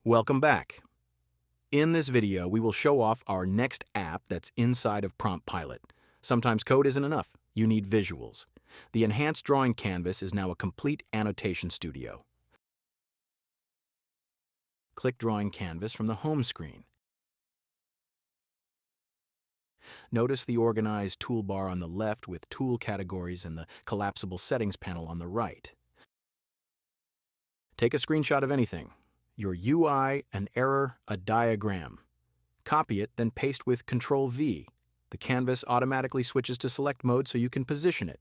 Welcome back. In this video, we will show off our next app that's inside of PromptPilot. Sometimes code isn't enough. You need visuals. The enhanced drawing canvas is now a complete annotation studio. Click Drawing Canvas from the home screen. Notice the organized toolbar on the left with tool categories and the collapsible settings panel on the right. Take a screenshot of anything. Your UI, an error, a diagram. Copy it, then paste with Ctrl-V. The canvas automatically switches to select mode so you can position it.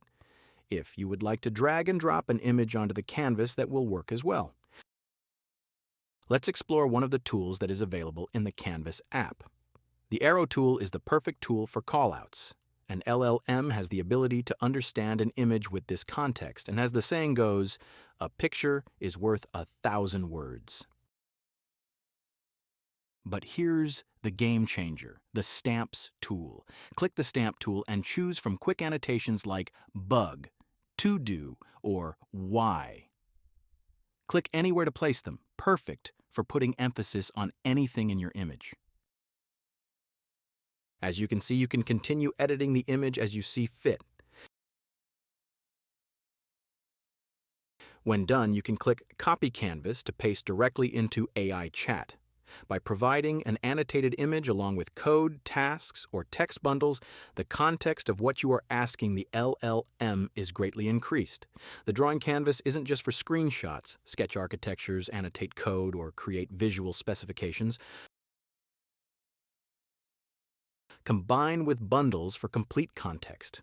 If you would like to drag and drop an image onto the canvas, that will work as well. Let's explore one of the tools that is available in the Canvas app. The arrow tool is the perfect tool for callouts. An LLM has the ability to understand an image with this context, and as the saying goes, a picture is worth 1,000 words. But here's the game changer, the Stamps tool. Click the Stamp tool and choose from quick annotations like bug, to do, or why. Click anywhere to place them, perfect for putting emphasis on anything in your image. As you can see, you can continue editing the image as you see fit. When done, you can click Copy Canvas to paste directly into AI Chat. By providing an annotated image along with code, tasks, or text bundles, the context of what you are asking the LLM is greatly increased. The drawing canvas isn't just for screenshots, sketch architectures, annotate code, or create visual specifications. Combine with bundles for complete context.